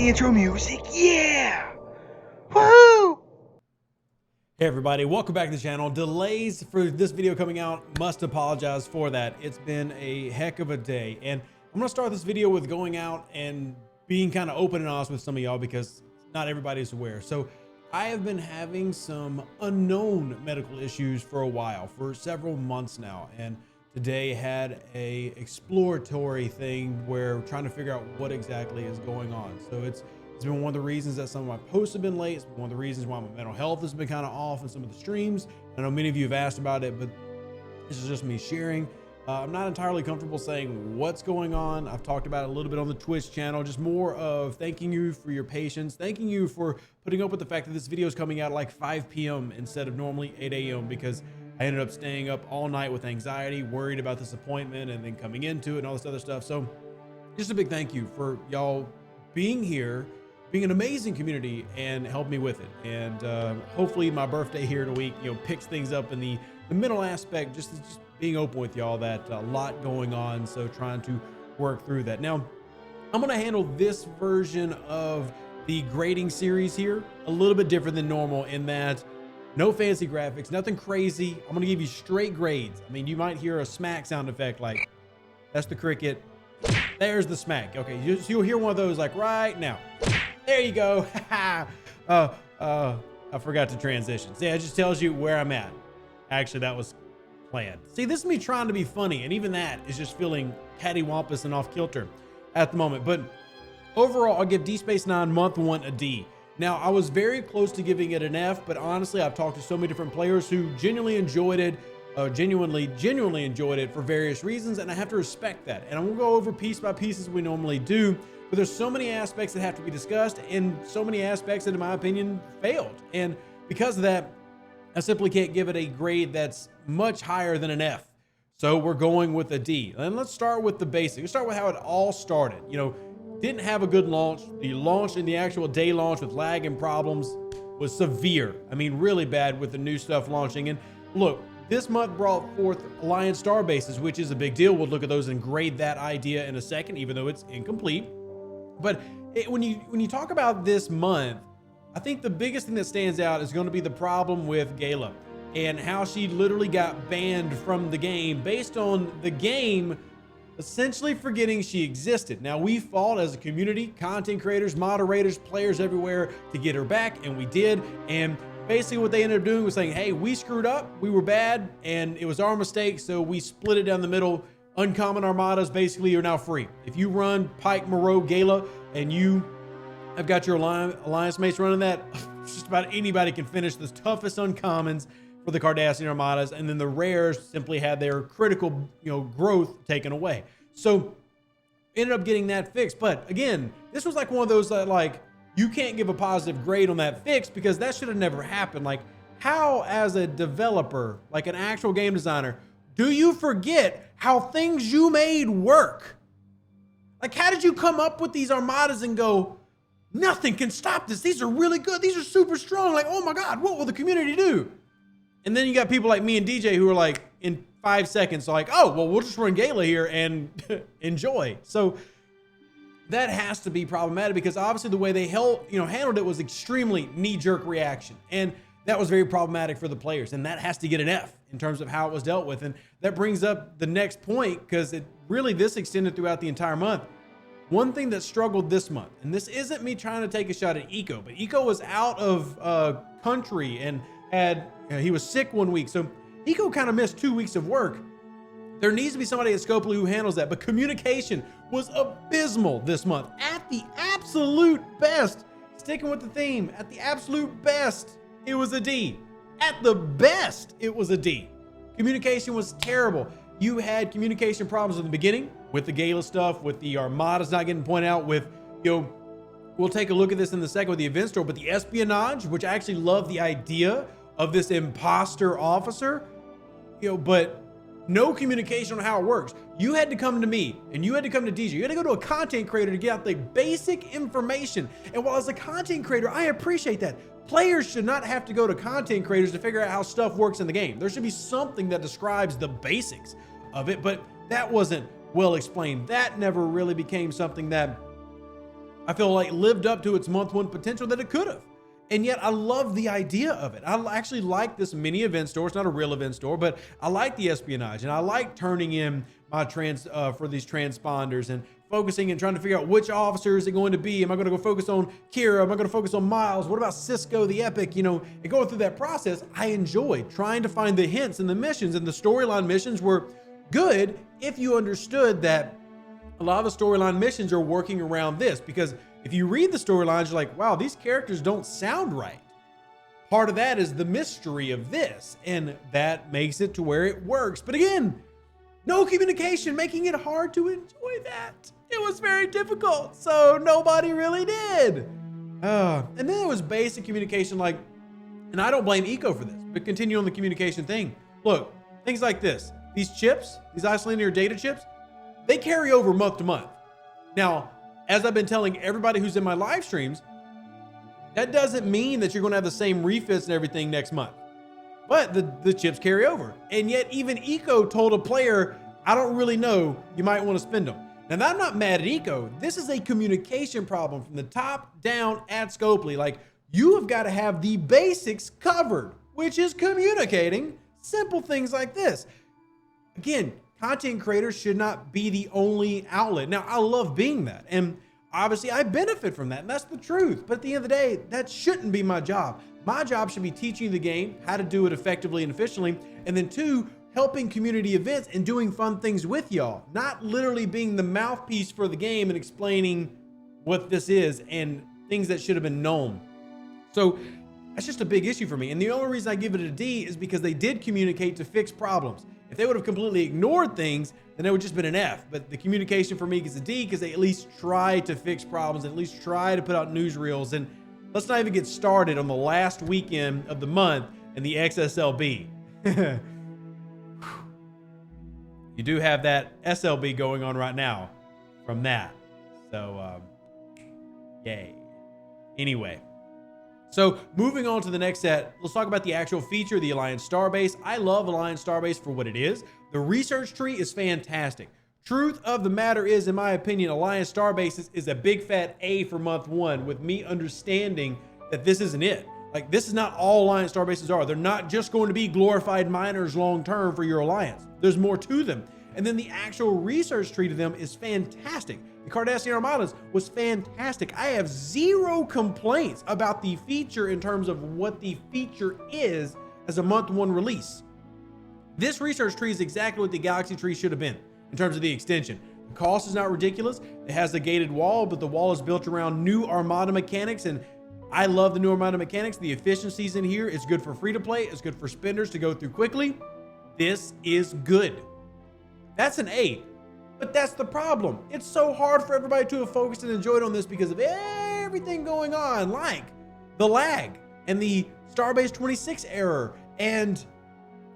the intro music. Yeah! Woo! Hey everybody, welcome back to the channel. Delays for this video coming out, must apologize for that. It's been a heck of a day, and I'm gonna start this video with going out and being kind of open and honest with some of y'all because not everybody's aware. So I have been having some unknown medical issues for a while, for several months now, and today had a exploratory thing where we're trying to figure out what exactly is going on. So it's been one of the reasons that some of my posts have been late. It's been one of the reasons why my mental health has been kind of off in some of the streams. I know many of you have asked about it, but this is just me sharing. I'm not entirely comfortable saying what's going on. I've talked about it a little bit on the Twitch channel, just more of thanking you for your patience, thanking you for putting up with the fact that this video is coming out at like 5 p.m. instead of normally 8 a.m. because I ended up staying up all night with anxiety, worried about this appointment and then coming into it and all this other stuff. So just a big thank you for y'all being here, being an amazing community and help me with it. And hopefully my birthday here in a week, picks things up in the mental aspect, just being open with y'all that a lot going on. So trying to work through that. Now, I'm going to handle this version of the grading series here a little bit different than normal in that no fancy graphics, nothing crazy. I'm going to give you straight grades. I mean, you might hear a smack sound effect like that's the cricket. There's the smack. Okay, you'll hear one of those like right now. There you go. I forgot to transition. See, it just tells you where I'm at. Actually, that was planned. See, this is me trying to be funny, and even that is just feeling cattywampus and off kilter at the moment. But overall, I'll give DS9 month 1 a D. Now, I was very close to giving it an F, but honestly, I've talked to so many different players who genuinely enjoyed it, genuinely enjoyed it for various reasons, and I have to respect that. And I'm gonna go over piece by piece as we normally do, but there's so many aspects that have to be discussed and so many aspects that, in my opinion, failed. And because of that, I simply can't give it a grade that's much higher than an F. So we're going with a D. And let's start with the basics. Let's start with how it all started. Didn't have a good launch. The launch in the actual day launch with lag and problems was severe. I mean, really bad with the new stuff launching. And look, this month brought forth Alliance Star Bases, which is a big deal. We'll look at those and grade that idea in a second, even though it's incomplete. But when you talk about this month, I think the biggest thing that stands out is going to be the problem with Gala and how she literally got banned from the game based on the game essentially forgetting she existed. Now, we fought as a community, content creators, moderators, players everywhere to get her back, and we did. And basically what they ended up doing was saying, hey, we screwed up, we were bad, and it was our mistake, so we split it down the middle. Uncommon armadas basically are now free. If you run Pike, Moreau, Gala, and you have got your alliance mates running that, just about anybody can finish the toughest uncommons for the Cardassian armadas, and then the rares simply had their critical growth taken away. So ended up getting that fixed. But again, this was like one of those that like you can't give a positive grade on that fix because that should have never happened. Like, how as a developer, like an actual game designer, do you forget how things you made work? Like, how did you come up with these armadas and go, nothing can stop this, these are really good, these are super strong, like, oh my God, what will the community do? And then you got people like me and DJ who are like, in 5 seconds, like, oh, well, we'll just run Gala here and enjoy. So that has to be problematic because obviously the way they handled it was extremely knee-jerk reaction. And that was very problematic for the players. And that has to get an F in terms of how it was dealt with. And that brings up the next point because this extended throughout the entire month. One thing that struggled this month, and this isn't me trying to take a shot at Eco, but Eco was out of country and he was sick 1 week. So Eco kind of missed 2 weeks of work. There needs to be somebody at Scopely who handles that, but communication was abysmal this month. At the absolute best, sticking with the theme, at the absolute best, it was a D. At the best, it was a D. Communication was terrible. You had communication problems in the beginning with the Gala stuff, with the armadas not getting pointed out, with, we'll take a look at this in the second with the event store, but the espionage, which I actually love the idea of this imposter officer, but no communication on how it works. You had to come to me and you had to come to DJ. You had to go to a content creator to get out the basic information. And while as a content creator, I appreciate that. Players should not have to go to content creators to figure out how stuff works in the game. There should be something that describes the basics of it, but that wasn't well explained. That never really became something that I feel like lived up to its month one potential that it could have. And yet I love the idea of it. I actually like this mini event store. It's not a real event store, but I like the espionage, and I like turning in my for these transponders and focusing and trying to figure out which officer is it going to be. Am I going to go focus on Kira? Am I going to focus on Miles? What about Cisco, the Epic? You know, and going through that process, I enjoyed trying to find the hints and the missions, and the storyline missions were good if you understood that a lot of the storyline missions are working around this, because if you read the storylines, you're like, wow, these characters don't sound right. Part of that is the mystery of this, and that makes it to where it works. But again, no communication, making it hard to enjoy that. It was very difficult, so nobody really did. And then there was basic communication, like, and I don't blame Eco for this, but continue on the communication thing. Look, things like this, these chips, these Isolinear data chips, they carry over month to month. Now, as I've been telling everybody who's in my live streams, that doesn't mean that you're going to have the same refits and everything next month. But the chips carry over. And yet even Eco told a player, I don't really know, you might want to spend them. Now, I'm not mad at Eco. This is a communication problem from the top down at Scopely. Like, you have got to have the basics covered, which is communicating simple things like this. Again, content creators should not be the only outlet. Now, I love being that, and obviously I benefit from that, and that's the truth. But at the end of the day, that shouldn't be my job. My job should be teaching the game how to do it effectively and efficiently, and then two, helping community events and doing fun things with y'all, not literally being the mouthpiece for the game and explaining what this is and things that should have been known. So that's just a big issue for me. And the only reason I give it a D is because they did communicate to fix problems. If they would have completely ignored things, then it would just been an F. But the communication for me is a D because they at least try to fix problems, and at least try to put out newsreels. And let's not even get started on the last weekend of the month and the XSLB. You do have that SLB going on right now from that. So, yay. Anyway. So moving on to the next set, let's talk about the actual feature, the Alliance Starbase. I love Alliance Starbase for what it is. The research tree is fantastic. Truth of the matter is, in my opinion, Alliance Starbases is a big fat A for month one, with me understanding that this isn't it. Like, this is not all Alliance Starbases are. They're not just going to be glorified miners long-term for your Alliance. There's more to them. And then the actual research tree to them is fantastic. The Cardassian Armadas was fantastic. I have zero complaints about the feature in terms of what the feature is as a month one release. This research tree is exactly what the Galaxy tree should have been in terms of the extension. The cost is not ridiculous. It has a gated wall, but the wall is built around new Armada mechanics, and I love the new Armada mechanics. The efficiencies in here, it's good for free to play. It's good for spenders to go through quickly. This is good. That's an A. But that's the problem. It's so hard for everybody to have focused and enjoyed on this because of everything going on, like the lag and the Starbase 26 error and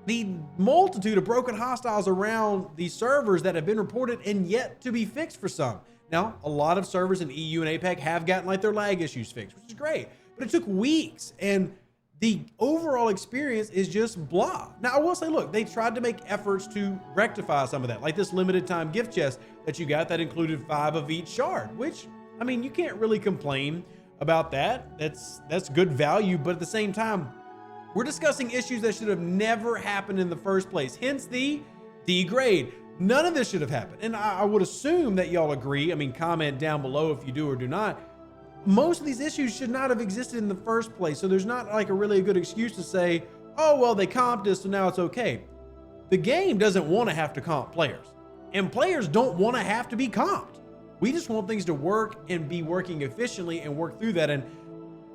the multitude of broken hostiles around these servers that have been reported and yet to be fixed for some. Now, a lot of servers in EU and APAC have gotten like their lag issues fixed, which is great, but it took weeks, and the overall experience is just blah. Now, I will say, look, they tried to make efforts to rectify some of that, like this limited time gift chest that you got that included 5 of each shard, which, I mean, you can't really complain about that. That's good value, but at the same time, we're discussing issues that should have never happened in the first place, hence the D grade. None of this should have happened, and I would assume that y'all agree. I mean, comment down below if you do or do not. Most of these issues should not have existed in the first place. So there's not like a really good excuse to say, oh, well, they comped this, so now it's okay. The game doesn't want to have to comp players, and players don't want to have to be comped. We just want things to work and be working efficiently and work through that. And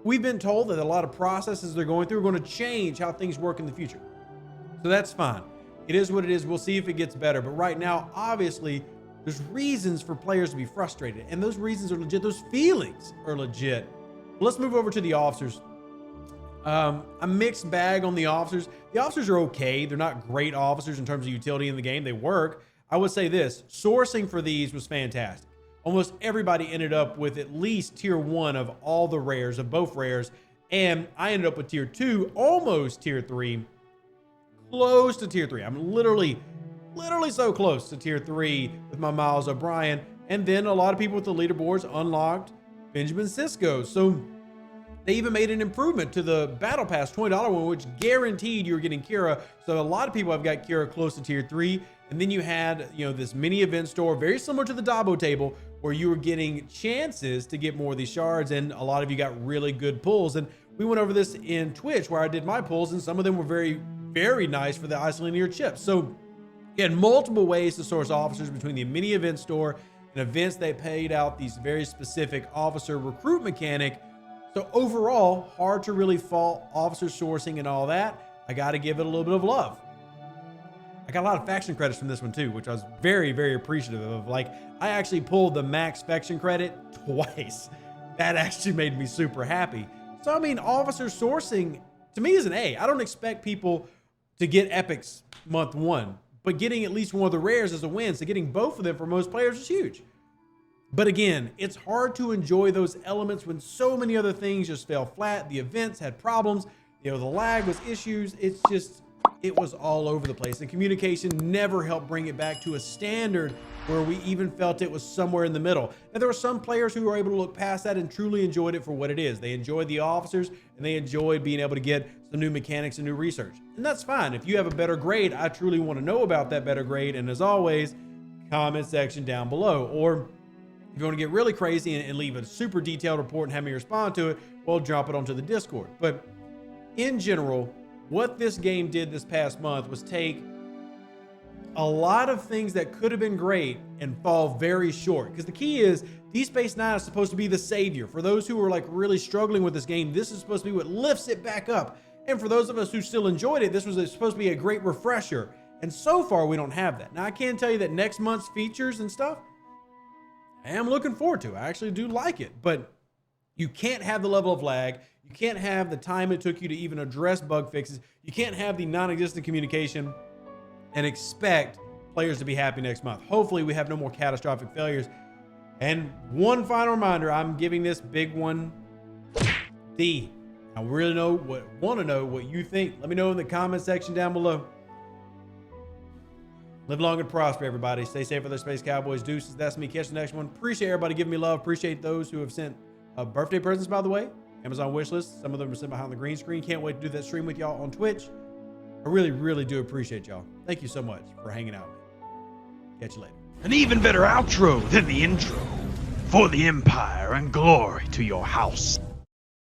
we've been told that a lot of processes they're going through are going to change how things work in the future. So that's fine. It is what it is. We'll see if it gets better. But right now, obviously, there's reasons for players to be frustrated, and those reasons are legit. Those feelings are legit. Let's move over to the officers. A mixed bag on the officers. The officers are okay. They're not great officers in terms of utility in the game. They work. I would say this, sourcing for these was fantastic. Almost everybody ended up with at least tier 1 of all the rares, of both rares, and I ended up with tier 2, almost tier 3, close to tier 3. I'm literally so close to tier 3 with my Miles O'Brien. And then a lot of people with the leaderboards unlocked Benjamin Sisko. So they even made an improvement to the Battle Pass $20 one, which guaranteed you were getting Kira. So a lot of people have got Kira close to tier 3. And then you had, you know, this mini event store, very similar to the Dabo table, where you were getting chances to get more of these shards. And a lot of you got really good pulls. And we went over this in Twitch where I did my pulls, and some of them were very, very nice for the Isolinear Chips. So you had multiple ways to source officers between the mini event store and events that paid out these very specific officer recruit mechanic. So overall, hard to really fault officer sourcing and all that. I got to give it a little bit of love. I got a lot of faction credits from this one too, which I was very, very appreciative of. Like, I actually pulled the max faction credit twice. That actually made me super happy. So, I mean, officer sourcing to me is an A. I don't expect people to get epics month 1, but getting at least one of the rares is a win. So getting both of them for most players is huge. But again, it's hard to enjoy those elements when so many other things just fell flat. The events had problems. You know, the lag was issues. It's just, it was all over the place. And communication never helped bring it back to a standard where we even felt it was somewhere in the middle. And there were some players who were able to look past that and truly enjoyed it for what it is. They enjoyed the officers and they enjoyed being able to get some new mechanics and new research. And that's fine. If you have a better grade, I truly want to know about that better grade. And as always, comment section down below. Or if you want to get really crazy and leave a super detailed report and have me respond to it, well, drop it onto the Discord. But in general, what this game did this past month was take a lot of things that could have been great and fall very short. Because the key is, DS9 is supposed to be the savior. For those who are like really struggling with this game, this is supposed to be what lifts it back up. And for those of us who still enjoyed it, this was supposed to be a great refresher. And so far, we don't have that. Now, I can tell you that next month's features and stuff, I am looking forward to. I actually do like it. But you can't have the level of lag. You can't have the time it took you to even address bug fixes. You can't have the non-existent communication and expect players to be happy next month. Hopefully we have no more catastrophic failures. And one final reminder, I'm giving this big one D. I really want to know what you think. Let me know in the comment section down below. Live long and prosper, everybody. Stay safe with the Space Cowboys. Deuces, that's me. Catch the next one. Appreciate everybody giving me love. Appreciate those who have sent birthday presents, by the way. Amazon wish list. Some of them are sent behind the green screen. Can't wait to do that stream with y'all on Twitch. I really, really do appreciate y'all. Thank you so much for hanging out with me. Catch you later. An even better outro than the intro. For the Empire and glory to your house.